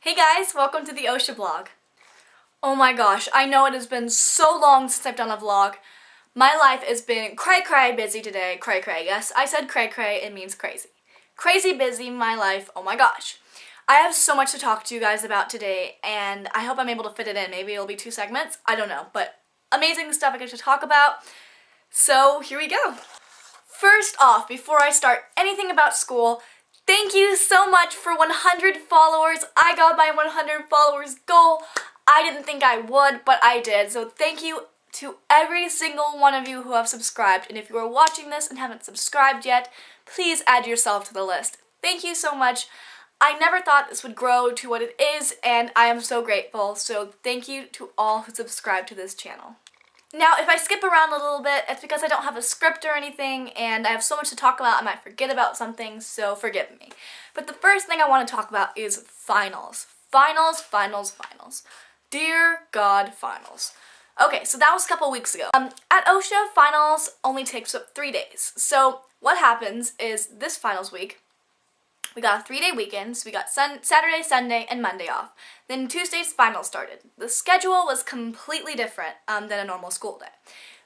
Hey guys, welcome to the OSHA vlog. Oh my gosh, I know it has been so long since I've done a vlog. My life has been cray busy today. Cray. Yes, I said cray, it means crazy. Crazy busy, my life, oh my gosh. I have so much to talk to you guys about today, and I hope I'm able to fit it in. Maybe it'll be 2 segments, I don't know, but amazing stuff I get to talk about. So here we go. First off, before I start anything about school, thank you so much for 100 followers. I got my 100 followers goal. I didn't think I would, but I did. So thank you to every single one of you who have subscribed. And if you are watching this and haven't subscribed yet, please add yourself to the list. Thank you so much. I never thought this would grow to what it is, and I am so grateful. So thank you to all who subscribe to this channel. Now, if I skip around a little bit, it's because I don't have a script or anything, and I have so much to talk about, I might forget about something, so forgive me. But the first thing I want to talk about is finals. Finals. Dear God, finals. Okay, so that was a couple weeks ago. At OSHA, finals only takes up 3 days. So what happens is this finals week, we got a 3-day weekend, so we got Saturday, Sunday, and Monday off. Then Tuesday's finals started. The schedule was completely different than a normal school day.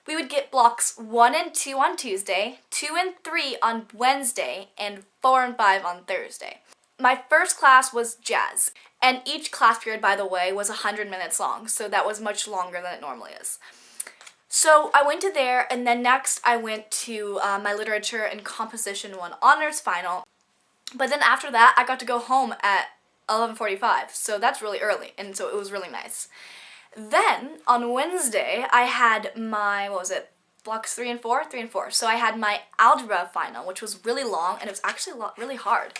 We would get blocks 1 and 2 on Tuesday, 2 and 3 on Wednesday, and 4 and 5 on Thursday. My first class was jazz, and each class period, by the way, was 100 minutes long, so that was much longer than it normally is. So I went to there, and then next I went to my literature and composition 1 honors final. But then after that, I got to go home at 11:45, so that's really early, and so it was really nice. Then, on Wednesday, I had my, blocks 3 and 4? 3 and 4. So I had my algebra final, which was really long, and it was actually really hard.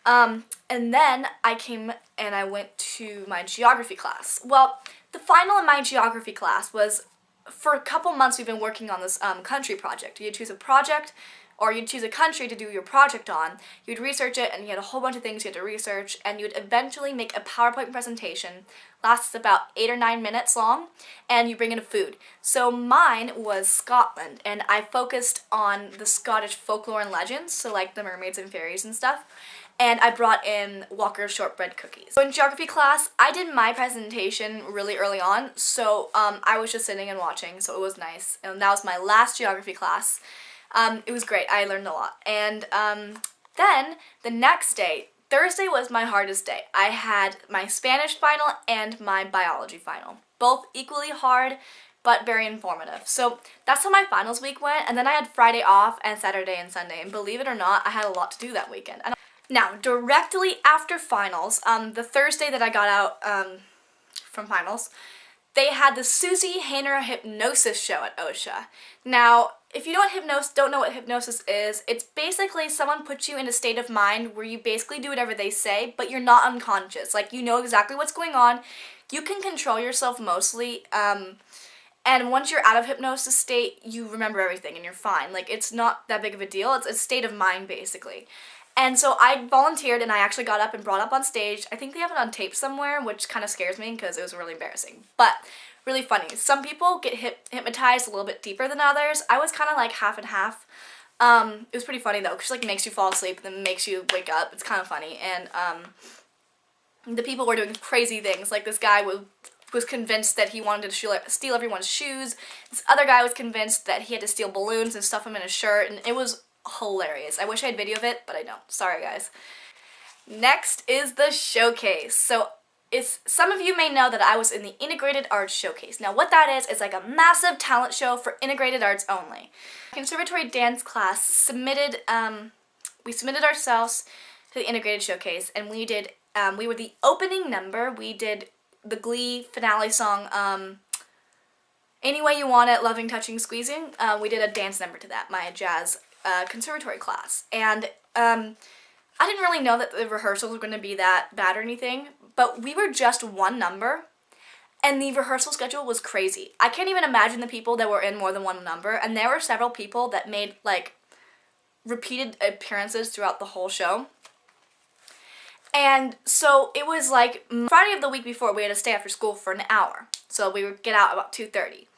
And then I came and I went to my geography class. Well, the final in my geography class was, for a couple months we've been working on this country project. You choose a project, or you'd choose a country to do your project on, you'd research it, and you had a whole bunch of things you had to research, and you'd eventually make a PowerPoint presentation, lasts about 8 or 9 minutes long, and you bring in a food. So mine was Scotland, and I focused on the Scottish folklore and legends, so like the mermaids and fairies and stuff, and I brought in Walker's shortbread cookies. So in geography class, I did my presentation really early on, so I was just sitting and watching, so it was nice, and that was my last geography class. It was great. I learned a lot. And then the next day, Thursday was my hardest day. I had my Spanish final and my biology final. Both equally hard, but very informative. So that's how my finals week went. And then I had Friday off and Saturday and Sunday. And believe it or not, I had a lot to do that weekend. Now, directly after finals, the Thursday that I got out from finals, they had the Suzy High Hypnosis show at OSHA. Now, if you don't know what hypnosis is, it's basically someone puts you in a state of mind where you basically do whatever they say, but you're not unconscious. Like, you know exactly what's going on. You can control yourself mostly, and once you're out of hypnosis state, you remember everything and you're fine. Like, it's not that big of a deal. It's a state of mind, basically. And so I volunteered, and I actually got up and brought up on stage. I think they have it on tape somewhere, which kind of scares me because it was really embarrassing. But really funny. Some people get hypnotized a little bit deeper than others. I was kind of like half and half. It was pretty funny though, because like makes you fall asleep and then makes you wake up. It's kind of funny. And the people were doing crazy things. Like this guy was convinced that he wanted to steal everyone's shoes. This other guy was convinced that he had to steal balloons and stuff them in his shirt, and it was hilarious. I wish I had video of it, but I don't. Sorry guys. Next is the showcase. So some of you may know that I was in the Integrated Arts Showcase. Now what that is like a massive talent show for integrated arts only. Conservatory dance class submitted, we submitted ourselves to the Integrated Showcase, and we were the opening number. We did the Glee finale song, Any Way You Want It, Loving, Touching, Squeezing. We did a dance number to that, my jazz conservatory class. And I didn't really know that the rehearsals were going to be that bad or anything, but we were just one number, and the rehearsal schedule was crazy. I can't even imagine the people that were in more than one number, and there were several people that made, like, repeated appearances throughout the whole show. And so it was like Friday of the week before, we had to stay after school for an hour, so we would get out about 2:30.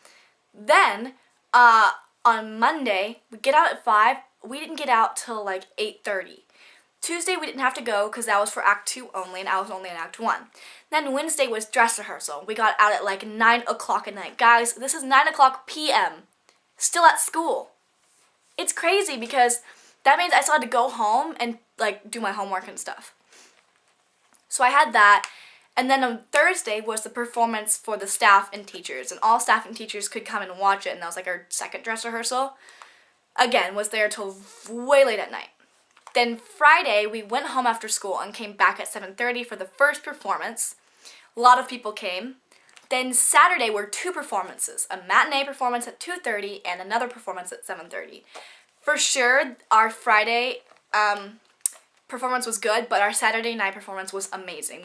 Then, on Monday, we get out at 5, we didn't get out till like 8:30. Tuesday we didn't have to go because that was for Act 2 only, and I was only in Act 1. Then Wednesday was dress rehearsal. We got out at like 9 o'clock at night. Guys, this is 9 o'clock p.m. Still at school. It's crazy because that means I still had to go home and like do my homework and stuff. So I had that, and then on Thursday was the performance for the staff and teachers, and all staff and teachers could come and watch it, and that was like our second dress rehearsal. Again, was there till way late at night. Then Friday, we went home after school and came back at 7:30 for the first performance. A lot of people came. Then Saturday were 2 performances, a matinee performance at 2:30 and another performance at 7:30. For sure, our Friday performance was good, but our Saturday night performance was amazing.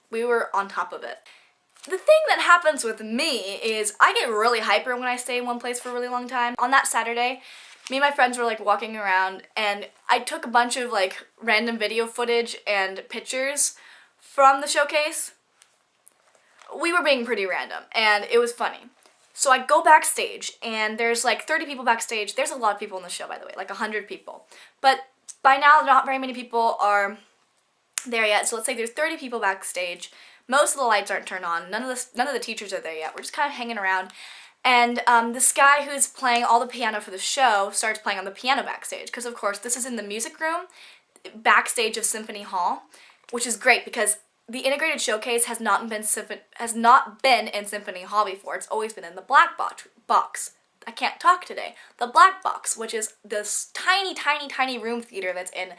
We were on top of it. The thing that happens with me is I get really hyper when I stay in one place for a really long time. On that Saturday, me and my friends were like walking around, and I took a bunch of like random video footage and pictures from the showcase. We were being pretty random, and it was funny. So I go backstage, and there's like 30 people backstage. There's a lot of people in the show, by the way, like 100 people. But by now, not very many people are there yet. So let's say there's 30 people backstage. Most of the lights aren't turned on. None of the teachers are there yet. We're just kind of hanging around. And this guy who's playing all the piano for the show starts playing on the piano backstage. Because, of course, this is in the music room, backstage of Symphony Hall, which is great because the integrated showcase has not been in Symphony Hall before. It's always been in the black box. I can't talk today. The black box, which is this tiny, tiny, tiny room theater that's in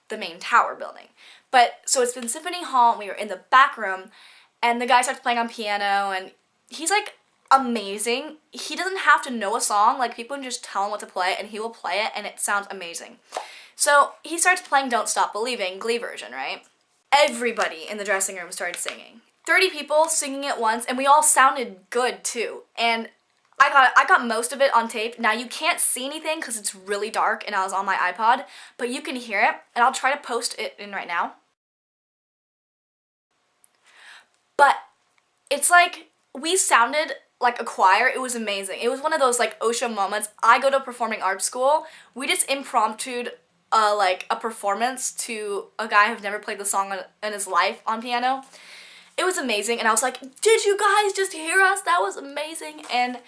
the main tower building. But, so it's been Symphony Hall, and we were in the back room, and the guy starts playing on piano, and he's, like, amazing. He doesn't have to know a song. Like, people can just tell him what to play, and he will play it, and it sounds amazing. So, he starts playing Don't Stop Believing, Glee version, right? Everybody in the dressing room started singing. 30 people singing at once, and we all sounded good, too. And I got most of it on tape. Now, you can't see anything because it's really dark and I was on my iPod, but you can hear it, and I'll try to post it in right now. But it's like, we sounded like a choir. It was amazing. It was one of those, like, OSHA moments. I go to performing arts school. We just impromptu'd, like, a performance to a guy who's never played the song in his life on piano. It was amazing, and I was like, did you guys just hear us? That was amazing, and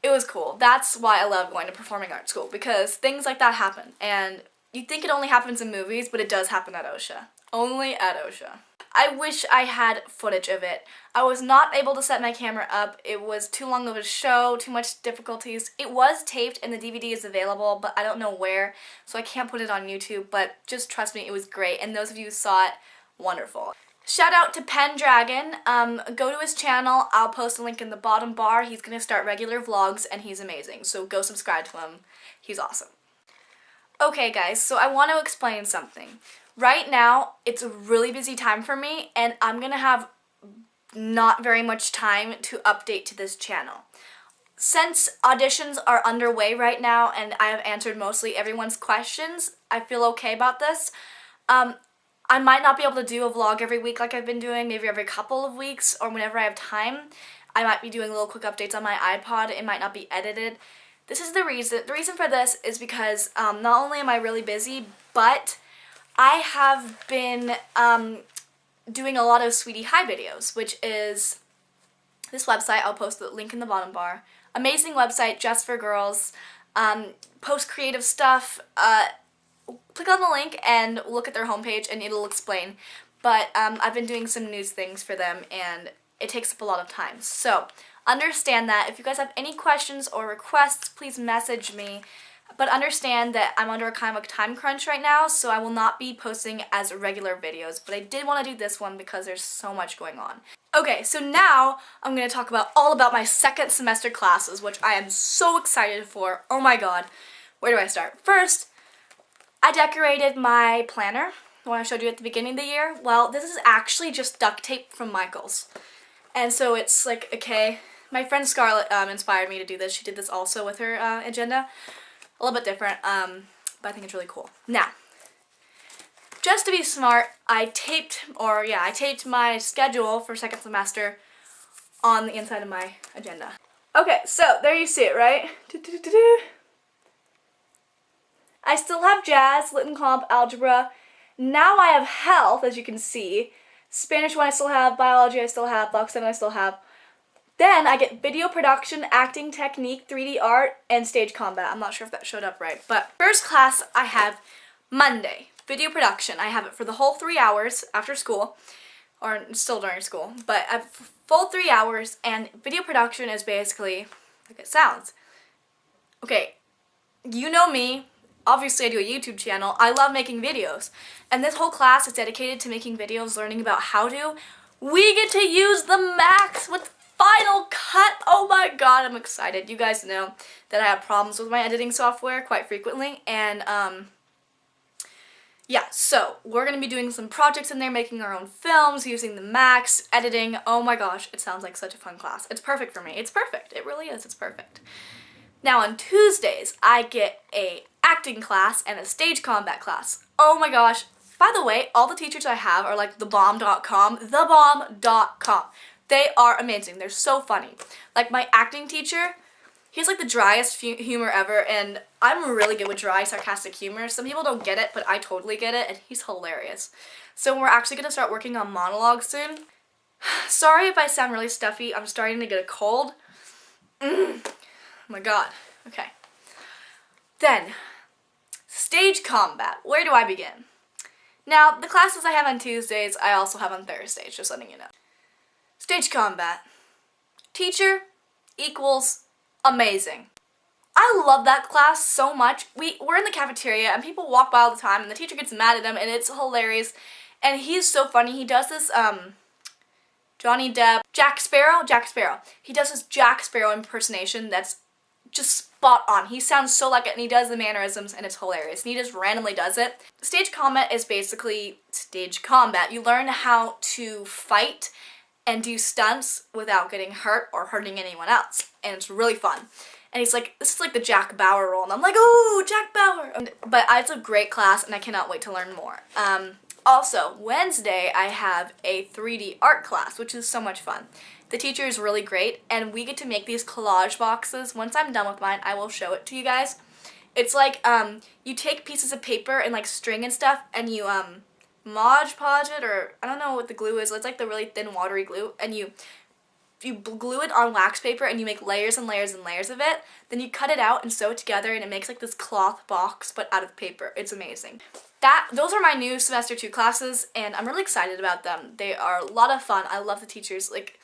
it was cool. That's why I love going to performing arts school, because things like that happen, and you think it only happens in movies, but it does happen at OSHA. Only at OSHA. I wish I had footage of it. I was not able to set my camera up. It was too long of a show, too much difficulties. It was taped and the DVD is available, but I don't know where, so I can't put it on YouTube, but just trust me, it was great, and those of you who saw it, wonderful. Shout out to Pendragon. Go to his channel. I'll post a link in the bottom bar. He's going to start regular vlogs, and he's amazing, so go subscribe to him. He's awesome. Okay, guys, so I want to explain something. Right now, it's a really busy time for me, and I'm going to have not very much time to update to this channel. Since auditions are underway right now, and I have answered mostly everyone's questions, I feel okay about this. I might not be able to do a vlog every week like I've been doing, maybe every couple of weeks, or whenever I have time. I might be doing little quick updates on my iPod. It might not be edited. This is the reason. The reason for this is because not only am I really busy, but I have been doing a lot of Sweety High videos, which is this website. I'll post the link in the bottom bar. Amazing website just for girls. Post creative stuff. Click on the link and look at their homepage and it'll explain. But I've been doing some news things for them and it takes up a lot of time. So understand that. If you guys have any questions or requests, please message me. But understand that I'm under a kind of a time crunch right now, so I will not be posting as regular videos. But I did want to do this one because there's so much going on. Okay, so now I'm going to talk about all about my second semester classes, which I am so excited for. Oh my god. Where do I start? First, I decorated my planner, the one I showed you at the beginning of the year. Well, this is actually just duct tape from Michael's. And so it's like, okay, my friend Scarlett inspired me to do this. She did this also with her agenda. A little bit different, but I think it's really cool. Now, just to be smart, I taped my schedule for second semester on the inside of my agenda. Okay, so there you see it, right? I still have jazz, lit and comp, algebra, Now I have health, as you can see. Spanish 1 I still have, biology I still have, Block 7 I still have. Then I get video production, acting technique, 3D art, and stage combat. I'm not sure if that showed up right. But first class I have Monday, video production. I have it for the whole 3 hours after school, or still during school. But I have full 3 hours, and video production is basically like it sounds. Okay, you know me. Obviously I do a YouTube channel. I love making videos. And this whole class is dedicated to making videos, learning about how to. We get to use the Max with Final Cut. Oh my god, I'm excited. You guys know that I have problems with my editing software quite frequently, and yeah, so we're going to be doing some projects in there, making our own films, using the Max, editing. Oh my gosh, it sounds like such a fun class. It's perfect for me. It's perfect. It really is. It's perfect. Now on Tuesdays, I get a acting class and a stage combat class. Oh my gosh. By the way, all the teachers I have are like thebomb.com, thebomb.com. They are amazing. They're so funny. Like my acting teacher, he's like the driest humor ever, and I'm really good with dry, sarcastic humor. Some people don't get it, but I totally get it, and he's hilarious. So we're actually going to start working on monologues soon. Sorry if I sound really stuffy. I'm starting to get a cold. Oh my god. Okay. Then, stage combat. Where do I begin? Now, the classes I have on Tuesdays, I also have on Thursdays, just letting you know. Stage combat. Teacher equals amazing. I love that class so much. We're in the cafeteria and people walk by all the time and the teacher gets mad at them and it's hilarious. And he's so funny. He does this Johnny Depp, Jack Sparrow. He does this Jack Sparrow impersonation that's just spot on. He sounds so like it, and he does the mannerisms, and it's hilarious. And he just randomly does it. Stage combat is basically stage combat. You learn how to fight and do stunts without getting hurt or hurting anyone else, and it's really fun. And he's like, this is like the Jack Bauer role, and I'm like, ooh, Jack Bauer! But it's a great class, and I cannot wait to learn more. Also, Wednesday, I have a 3D art class, which is so much fun. The teacher is really great, and we get to make these collage boxes. Once I'm done with mine, I will show it to you guys. It's like, you take pieces of paper and like string and stuff, and you, Mod Podge it, or I don't know what the glue is. It's like the really thin, watery glue, and you glue it on wax paper, and you make layers and layers and layers of it. Then you cut it out and sew it together, and it makes like this cloth box, but out of paper. It's amazing. Those are my new semester 2 classes, and I'm really excited about them. They are a lot of fun. I love the teachers. Like,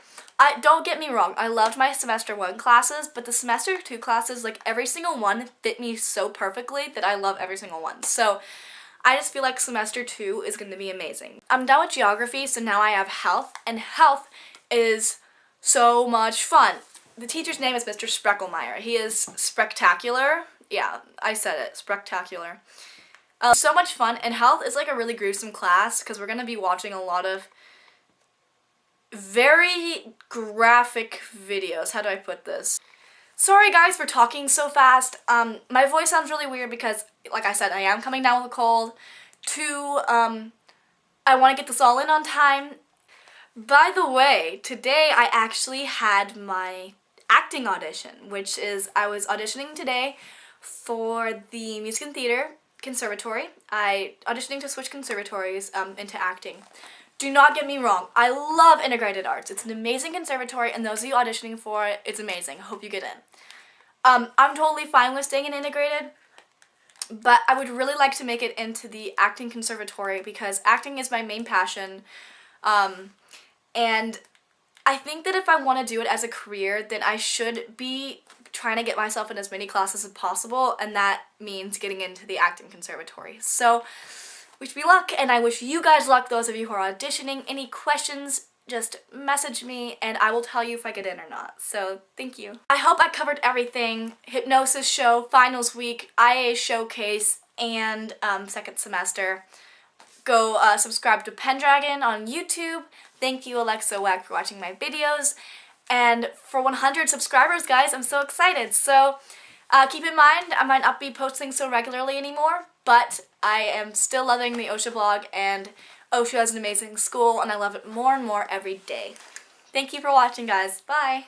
don't get me wrong, I loved my semester 1 classes, but the semester 2 classes, like every single one fit me so perfectly that I love every single one. So I just feel like semester 2 is going to be amazing. I'm done with geography, so now I have health, and health is so much fun. The teacher's name is Mr. Sprecklemeyer. He is spectacular. Yeah, I said it, spectacular. So much fun, and health is like a really gruesome class because we're going to be watching a lot of very graphic videos. How do I put this? Sorry guys for talking so fast. My voice sounds really weird because, like I said, I am coming down with a cold. 2, I want to get this all in on time. By the way, today I actually had my acting audition, which is, I was auditioning today for the Music and Theater Conservatory. I auditioning to switch conservatories into acting. Do not get me wrong, I love integrated arts. It's an amazing conservatory, and those of you auditioning for it, it's amazing. Hope you get in. I'm totally fine with staying in integrated, but I would really like to make it into the acting conservatory because acting is my main passion, and I think that if I want to do it as a career, then I should be trying to get myself in as many classes as possible, and that means getting into the acting conservatory. So, wish me luck, and I wish you guys luck, those of you who are auditioning. Any questions, just message me, and I will tell you if I get in or not. So, thank you. I hope I covered everything. Hypnosis show, finals week, IA showcase, and second semester. Go subscribe to Pendragon on YouTube. Thank you, Alexa Wag, for watching my videos. And for 100 subscribers, guys, I'm so excited. So keep in mind, I might not be posting so regularly anymore, but I am still loving the OSHA blog, and OSHA is an amazing school, and I love it more and more every day. Thank you for watching, guys. Bye!